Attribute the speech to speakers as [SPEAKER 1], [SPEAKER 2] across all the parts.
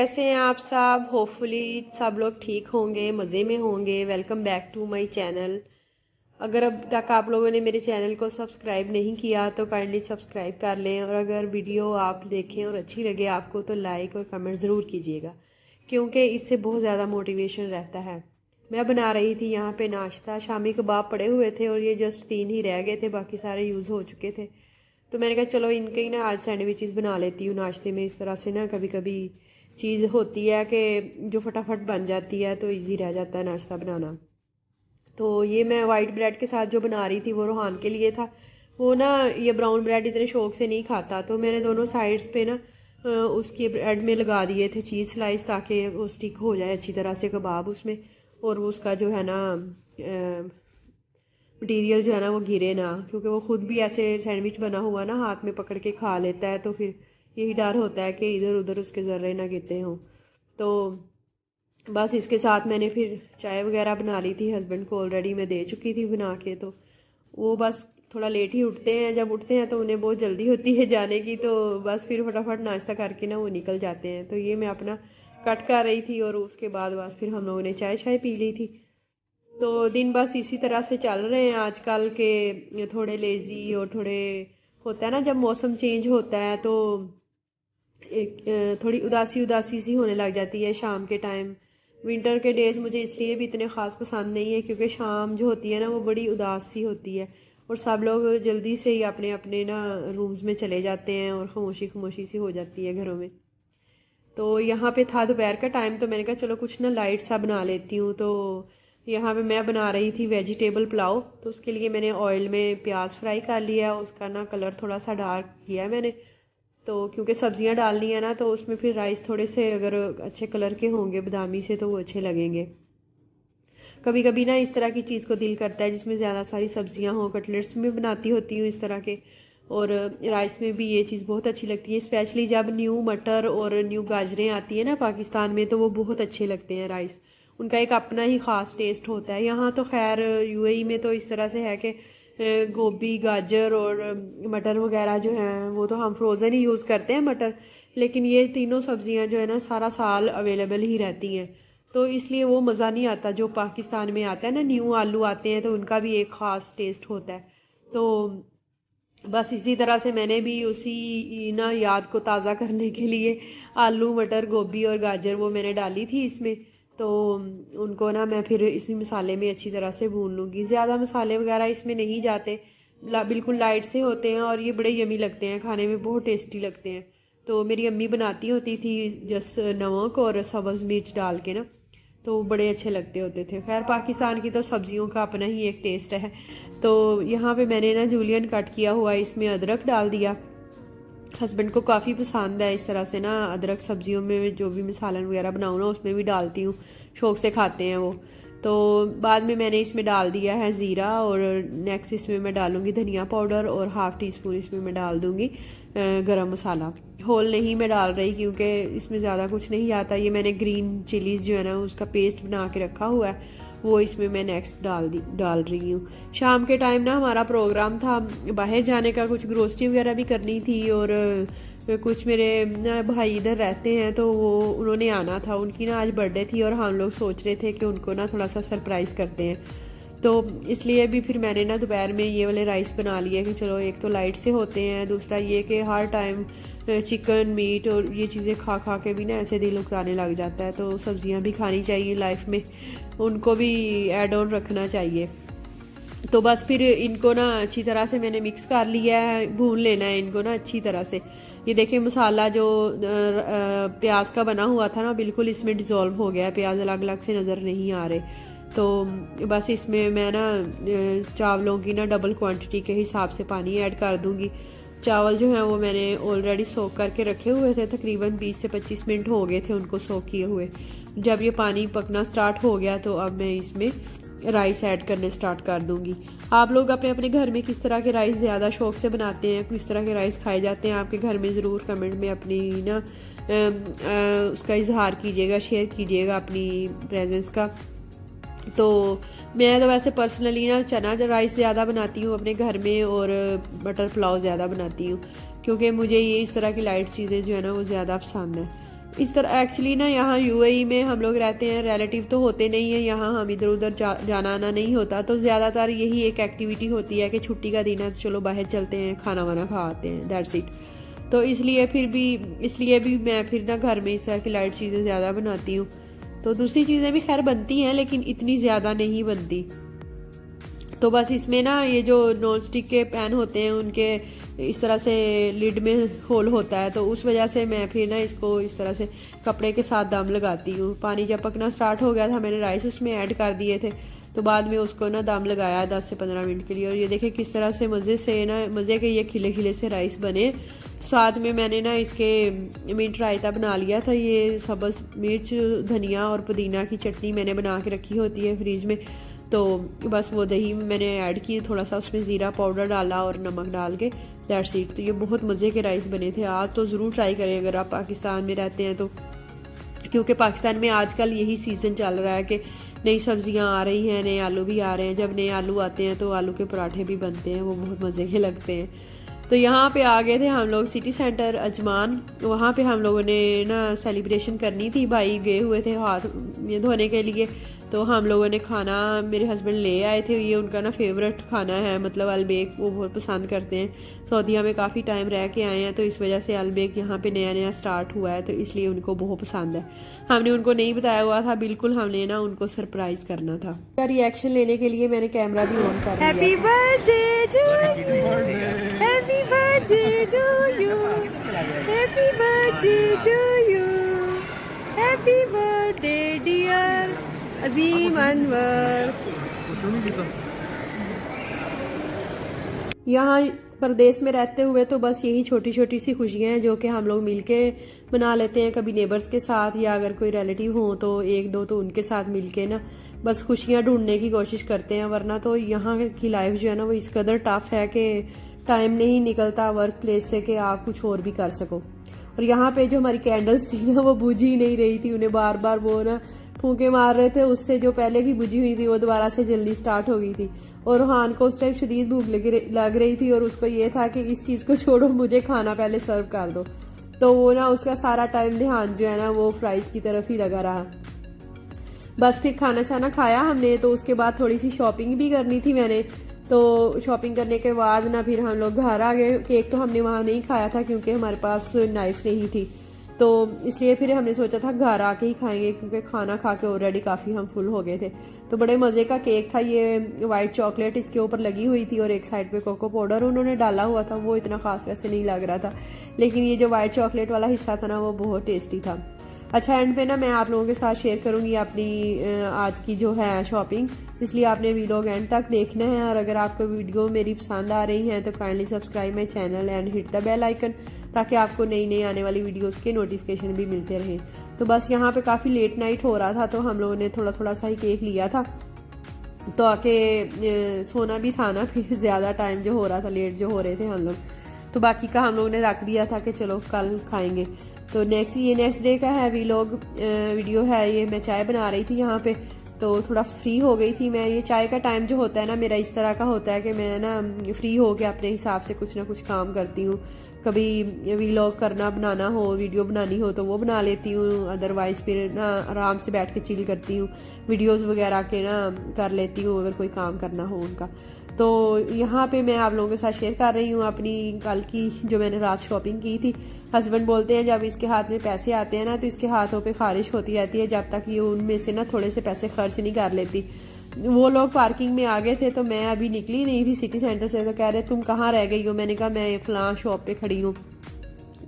[SPEAKER 1] कैसे हैं आप सब। होपफुली सब लोग ठीक होंगे, मज़े में होंगे। Welcome back to my channel. अगर अब तक आप लोगों ने मेरे चैनल को सब्सक्राइब नहीं किया तो काइंडली सब्सक्राइब कर लें, और अगर वीडियो आप देखें और अच्छी लगे आपको तो लाइक और कमेंट ज़रूर कीजिएगा, क्योंकि इससे बहुत ज़्यादा मोटिवेशन रहता है। मैं बना रही थी यहाँ पे नाश्ता। शामी कबाब पड़े हुए थे और ये जस्ट 3 ही रह गए थे, बाकी सारे यूज़ हो चुके थे। तो मैंने कहा चलो इनके ही ना आज सैंडविचेस बना लेती हूँ नाश्ते में। इस तरह से ना कभी कभी चीज़ होती है कि जो फटाफट बन जाती है तो इजी रह जाता है नाश्ता बनाना। तो ये मैं वाइट ब्रेड के साथ जो बना रही थी वो रोहान के लिए था। वो ना ये ब्राउन ब्रेड इतने शौक से नहीं खाता, तो मैंने दोनों साइड्स पे ना उसके ब्रेड में लगा दिए थे चीज़ स्लाइस, ताकि वो स्टिक हो जाए अच्छी तरह से कबाब उसमें, और वो उसका जो है ना मटीरियल जो है ना वो गिरे ना, क्योंकि वो खुद भी ऐसे सैंडविच बना हुआ ना हाथ में पकड़ के खा लेता है, तो फिर यही डर होता है कि इधर उधर उसके ज़र्रे ना गिरते हों। तो बस इसके साथ मैंने फिर चाय वगैरह बना ली थी, हस्बैंड को ऑलरेडी मैं दे चुकी थी बना के। तो वो बस थोड़ा लेट ही उठते हैं, जब उठते हैं तो उन्हें बहुत जल्दी होती है जाने की, तो बस फिर फटाफट नाश्ता करके ना वो निकल जाते हैं। तो ये मैं अपना कट कर रही थी और उसके बाद बस फिर हम लोगों ने चाय शाय पी ली थी। तो दिन बस इसी तरह से चल रहे हैं आजकल के, थोड़े लेजी और थोड़े होता है ना जब मौसम चेंज होता है तो एक थोड़ी उदासी उदासी सी होने लग जाती है शाम के टाइम। विंटर के डेज मुझे इसलिए भी इतने ख़ास पसंद नहीं है क्योंकि शाम जो होती है ना वो बड़ी उदास सी होती है, और सब लोग जल्दी से ही अपने अपने ना रूम्स में चले जाते हैं और खामोशी खामोशी सी हो जाती है घरों में। तो यहाँ पे था दोपहर का टाइम, तो मैंने कहा चलो कुछ ना लाइट सा बना लेती हूँ। तो यहाँ पे मैं बना रही थी वेजिटेबल पुलाव। तो उसके लिए मैंने ऑयल में प्याज फ्राई कर लिया, उसका ना कलर थोड़ा सा डार्क किया है मैंने। तो क्योंकि सब्जियां डालनी है ना तो उसमें फिर राइस थोड़े से अगर अच्छे कलर के होंगे बादामी से तो वो अच्छे लगेंगे। कभी कभी ना इस तरह की चीज़ को दिल करता है जिसमें ज़्यादा सारी सब्जियां हों। कटलेट्स में बनाती होती हूँ इस तरह के, और राइस में भी ये चीज़ बहुत अच्छी लगती है, स्पेशली जब न्यू मटर और न्यू गाजरें आती है ना पाकिस्तान में, तो वो बहुत अच्छे लगते हैं राइस। उनका एक अपना ही ख़ास टेस्ट होता है। यहाँ तो खैर यूएई में तो इस तरह से है कि गोभी गाजर और मटर वगैरह जो हैं वो तो हम फ्रोज़न ही यूज़ करते हैं मटर, लेकिन ये तीनों सब्जियां जो है ना सारा साल अवेलेबल ही रहती हैं। तो इसलिए वो मज़ा नहीं आता जो पाकिस्तान में आता है ना, न्यू आलू आते हैं तो उनका भी एक ख़ास टेस्ट होता है। तो बस इसी तरह से मैंने भी उसी ना याद को ताज़ा करने के लिए आलू मटर गोभी और गाजर वो मैंने डाली थी इसमें। तो उनको ना मैं फिर इसी मसाले में अच्छी तरह से भून लूँगी। ज़्यादा मसाले वगैरह इसमें नहीं जाते, बिल्कुल लाइट से होते हैं और ये बड़े यमी लगते हैं, खाने में बहुत टेस्टी लगते हैं। तो मेरी अम्मी बनाती होती थी जस्ट नमक और सब्ज़ मिर्च डाल के ना, तो बड़े अच्छे लगते होते थे। खैर पाकिस्तान की तो सब्जियों का अपना ही एक टेस्ट है। तो यहाँ पे मैंने ना जूलियन कट किया हुआ इसमें अदरक डाल दिया। हस्बैंड को काफ़ी पसंद है इस तरह से ना अदरक सब्जियों में, जो भी मिसालन वगैरह बनाऊँ ना उसमें भी डालती हूँ, शौक से खाते हैं वो। तो बाद में मैंने इसमें डाल दिया है ज़ीरा, और नेक्स्ट इसमें मैं डालूँगी धनिया पाउडर, और हाफ़ टी स्पून इसमें मैं डाल दूँगी गरम मसाला। होल नहीं मैं डाल रही क्योंकि इसमें ज़्यादा कुछ नहीं आता। ये मैंने ग्रीन चिलीज़ जो है ना उसका पेस्ट बना के रखा हुआ है, वो इसमें मैं नेक्स्ट डाल रही हूँ। शाम के टाइम ना हमारा प्रोग्राम था बाहर जाने का, कुछ ग्रोसरी वगैरह भी करनी थी, और कुछ मेरे ना भाई इधर रहते हैं तो वो उन्होंने आना था, उनकी ना आज बर्थडे थी और हम लोग सोच रहे थे कि उनको ना थोड़ा सा सरप्राइज़ करते हैं। तो इसलिए भी फिर मैंने ना दोपहर में ये वाले राइस बना लिए कि चलो एक तो लाइट से होते हैं, दूसरा ये कि हर टाइम चिकन मीट और ये चीज़ें खा खा के भी ना ऐसे दिल उकसाने लग जाता है। तो सब्जियां भी खानी चाहिए लाइफ में, उनको भी ऐड ऑन रखना चाहिए। तो बस फिर इनको ना अच्छी तरह से मैंने मिक्स कर लिया है, भून लेना है इनको ना अच्छी तरह से। ये देखिए मसाला जो प्याज का बना हुआ था ना बिल्कुल इसमें डिज़ोल्व हो गया है, प्याज अलग अलग से नज़र नहीं आ रहे। तो बस इसमें मैं ना चावलों की ना डबल क्वांटिटी के हिसाब से पानी ऐड कर दूंगी। चावल जो हैं वो मैंने ऑलरेडी सोक करके रखे हुए थे, तकरीबन 20 से 25 मिनट हो गए थे उनको सोक किए हुए। जब ये पानी पकना स्टार्ट हो गया तो अब मैं इसमें राइस ऐड करने स्टार्ट कर दूंगी। आप लोग अपने अपने घर में किस तरह के राइस ज़्यादा शौक से बनाते हैं, किस तरह के राइस खाए जाते हैं आपके घर में, ज़रूर कमेंट में अपनी ना उसका इजहार कीजिएगा, शेयर कीजिएगा अपनी प्रेजेंस का। तो मैं तो वैसे पर्सनली ना चना राइस ज़्यादा बनाती हूँ अपने घर में, और मटर पुलाव ज़्यादा बनाती हूँ, क्योंकि मुझे ये इस तरह की लाइट चीज़ें जो है ना वो ज़्यादा पसंद है। इस तरह एक्चुअली ना यहाँ यूएई में हम लोग रहते हैं, रिलेटिव तो होते नहीं हैं यहाँ, हम इधर उधर जाना आना नहीं होता, तो ज़्यादातर यही एक एक्टिविटी होती है कि छुट्टी का दिन है तो चलो बाहर चलते हैं, खाना वाना खा आते हैं, दैट्स इट। तो इसलिए भी मैं फिर ना घर में इस तरह की लाइट चीज़ें ज़्यादा बनाती हूँ। तो दूसरी चीज़ें भी खैर बनती हैं लेकिन इतनी ज़्यादा नहीं बनती। तो बस इसमें ना ये जो नॉन स्टिक के पैन होते हैं उनके इस तरह से लिड में होल होता है, तो उस वजह से मैं फिर ना इसको इस तरह से कपड़े के साथ दम लगाती हूँ। पानी जब पकना स्टार्ट हो गया था मैंने राइस उसमें ऐड कर दिए थे, तो बाद में उसको ना दम लगाया 10 से 15 मिनट के लिए। और ये देखें किस तरह से मज़े के ये खिले खिले से राइस बने। साथ में मैंने ना इसके मिंट रायता बना लिया था, ये सब्ज़ मिर्च धनिया और पुदीना की चटनी मैंने बना के रखी होती है फ्रीज में, तो बस वो दही मैंने ऐड की, थोड़ा सा उसमें ज़ीरा पाउडर डाला और नमक डाल के, दैट्स इट। तो ये बहुत मज़े के राइस बने थे। आप तो ज़रूर ट्राई करें अगर आप पाकिस्तान में रहते हैं तो, क्योंकि पाकिस्तान में आजकल यही सीज़न चल रहा है कि नई सब्जियां आ रही हैं, नए आलू भी आ रहे हैं। जब नए आलू आते हैं तो आलू के पराठे भी बनते हैं, वो बहुत मज़े के लगते हैं। तो यहाँ पे आ गए थे हम लोग सिटी सेंटर अजमान, वहाँ पे हम लोगों ने ना सेलिब्रेशन करनी थी, भाई गए हुए थे हाथ धोने के लिए, तो हम लोगों ने खाना मेरे हस्बैंड ले आए थे, ये उनका ना फेवरेट खाना है, मतलब अलबेक वो बहुत पसंद करते हैं। सऊदीया में काफ़ी टाइम रह के आए हैं तो इस वजह से अलबेक यहाँ पे नया नया स्टार्ट हुआ है, तो इसलिए उनको बहुत पसंद है। हमने उनको नहीं बताया हुआ था बिल्कुल, हमने ना उनको सरप्राइज करना था। रिएक्शन लेने के लिए मैंने कैमरा भी ऑन कर लिया। Happy birthday to you, happy birthday to you, happy birthday to you, happy birthday dear Azeem Anwar. यहाँ परदेश में रहते हुए तो बस यही छोटी छोटी सी खुशियाँ हैं जो कि हम लोग मिलके मना लेते हैं, कभी नेबर्स के साथ या अगर कोई रिलेटिव हो तो एक दो तो उनके साथ मिलके ना बस खुशियाँ ढूंढने की कोशिश करते हैं। वरना तो यहाँ की लाइफ जो है ना वो इस कदर टफ है कि टाइम नहीं निकलता वर्क प्लेस से कि आप कुछ और भी कर सको। और यहाँ पे जो हमारी कैंडल्स थी ना वो बुझ ही नहीं रही थी, उन्हें बार बार वो ना फूंके मार रहे थे, उससे जो पहले भी बुझी हुई थी वो दोबारा से जल्दी स्टार्ट हो गई थी। और रोहान को उस टाइम शदीद भूख लग रही थी और उसको ये था कि इस चीज़ को छोड़ो, मुझे खाना पहले सर्व कर दो। तो वो ना उसका सारा टाइम ध्यान जो है ना वो फ्राइज़ की तरफ ही लगा रहा। बस फिर खाना शाना खाया हमने, तो उसके बाद थोड़ी सी शॉपिंग भी करनी थी मैंने, तो शॉपिंग करने के बाद ना फिर हम लोग घर आ गए। केक तो हमने वहाँ नहीं खाया था क्योंकि हमारे पास नाइफ नहीं थी, तो इसलिए फिर हमने सोचा था घर आके ही खाएंगे क्योंकि खाना खा के ऑलरेडी काफ़ी हम फुल हो गए थे। तो बड़े मज़े का केक था, ये वाइट चॉकलेट इसके ऊपर लगी हुई थी और एक साइड पे कोको पाउडर उन्होंने डाला हुआ था, वो इतना खास वैसे नहीं लग रहा था, लेकिन ये जो वाइट चॉकलेट वाला हिस्सा था ना वो बहुत टेस्टी था। अच्छा, एंड पे ना मैं आप लोगों के साथ शेयर करूंगी अपनी आज की जो है शॉपिंग, इसलिए आपने वीडियो एंड तक देखना है। और अगर आपको वीडियो मेरी पसंद आ रही है तो kindly subscribe my channel and hit the bell icon, ताकि आपको नई नई आने वाली वीडियोस के नोटिफिकेशन भी मिलते रहें। तो बस यहाँ पे काफ़ी लेट नाइट हो रहा था तो हम लोगों ने थोड़ा थोड़ा सा ही केक लिया था, तो आके सोना भी था ना, फिर ज़्यादा टाइम जो हो रहा था, लेट जो हो रहे थे हम लोग, तो बाकी का हम लोगों ने रख दिया था कि चलो कल खाएंगे। तो नेक्स्ट डे का है वीडियो है ये। मैं चाय बना रही थी यहाँ पे, तो थोड़ा फ्री हो गई थी मैं। ये चाय का टाइम जो होता है ना मेरा इस तरह का होता है कि मैं ना फ्री हो के अपने हिसाब से कुछ ना कुछ काम करती हूँ। कभी व्लॉग करना बनाना हो, वीडियो बनानी हो तो वो बना लेती हूँ, अदरवाइज फिर ना आराम से बैठ के चिल करती हूँ, वीडियोस वगैरह के ना कर लेती हूँ अगर कोई काम करना हो उनका। तो यहाँ पे मैं आप लोगों के साथ शेयर कर रही हूँ अपनी कल की जो मैंने रात शॉपिंग की थी। हस्बैंड बोलते हैं जब इसके हाथ में पैसे आते हैं ना तो इसके हाथों पे खारिश होती रहती है जब तक ये उनमें से ना थोड़े से पैसे खर्च नहीं कर लेती। वो लोग पार्किंग में आ गए थे तो मैं अभी निकली नहीं थी सिटी सेंटर से, तो कह रहे तुम कहाँ रह गई हो। मैंने कहा मैं फ़लाँ शॉप पे खड़ी हूँ।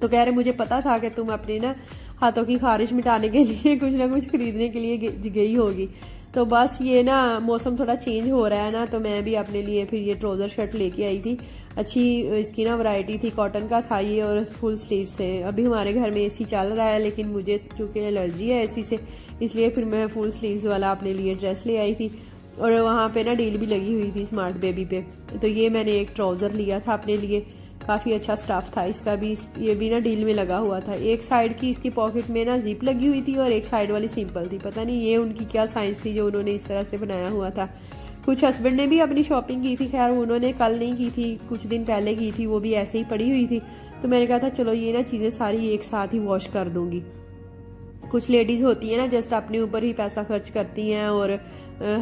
[SPEAKER 1] तो कह रहे मुझे पता था कि तुम अपने ना हाथों की खारिश मिटाने के लिए कुछ ना कुछ खरीदने के लिए गई होगी। तो बस ये ना मौसम थोड़ा चेंज हो रहा है ना, तो मैं भी अपने लिए फिर ये ट्राउज़र शर्ट लेके आई थी। अच्छी इसकी ना वैरायटी थी, कॉटन का था ये और फुल स्लीव से। अभी हमारे घर में एसी चल रहा है लेकिन मुझे चूँकि एलर्जी है एसी से, इसलिए फिर मैं फुल स्लीव्स वाला अपने लिए ड्रेस ले आई थी। और वहाँ पे ना डील भी लगी हुई थी स्मार्ट बेबी पे, तो ये मैंने एक ट्राउज़र लिया था अपने लिए, काफ़ी अच्छा स्टफ़ था इसका भी। ये भी ना डील में लगा हुआ था। एक साइड की इसकी पॉकेट में ना जिप लगी हुई थी और एक साइड वाली सिंपल थी। पता नहीं ये उनकी क्या साइंस थी जो उन्होंने इस तरह से बनाया हुआ था। कुछ हस्बैंड ने भी अपनी शॉपिंग की थी, खैर उन्होंने कल नहीं की थी, कुछ दिन पहले की थी, वो भी ऐसे ही पड़ी हुई थी। तो मैंने कहा था चलो ये ना चीज़ें सारी एक साथ ही वॉश कर दूँगी। कुछ लेडीज़ होती हैं ना जस्ट अपने ऊपर ही पैसा खर्च करती हैं और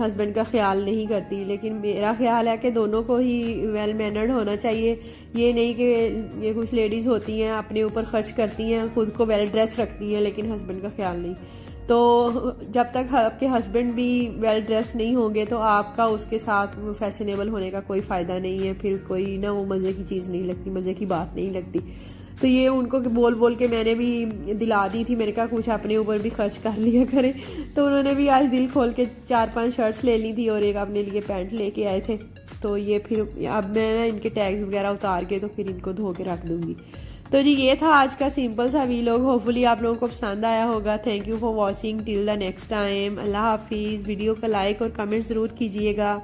[SPEAKER 1] हस्बैंड का ख्याल नहीं करती, लेकिन मेरा ख्याल है कि दोनों को ही वेल मैनर्ड होना चाहिए। ये नहीं कि ये कुछ लेडीज़ होती हैं अपने ऊपर खर्च करती हैं, खुद को वेल ड्रेस रखती हैं लेकिन हस्बैंड का ख्याल नहीं। तो जब तक आपके हस्बैंड भी वेल ड्रेस नहीं होंगे तो आपका उसके साथ फैशनेबल होने का कोई फ़ायदा नहीं है, फिर कोई ना वो मज़े की चीज़ नहीं लगती, मज़े की बात नहीं लगती। तो ये उनको बोल बोल के मैंने भी दिला दी थी, मैंने कहा कुछ अपने ऊपर भी खर्च कर लिया करें। तो उन्होंने भी आज दिल खोल के 4-5 शर्ट्स ले ली थी और एक अपने लिए पैंट लेके आए थे। तो ये फिर अब मैं ना इनके टैग्स वगैरह उतार के तो फिर इनको धो के रख दूँगी। तो जी ये था आज का सिंपल सा वीलॉग, होपफुली आप लोगों को पसंद आया होगा। Thank you for watching, till the next time, अल्लाह हाफिज़। वीडियो को लाइक और कमेंट ज़रूर कीजिएगा।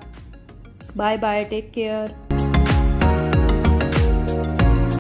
[SPEAKER 1] Bye bye, take care.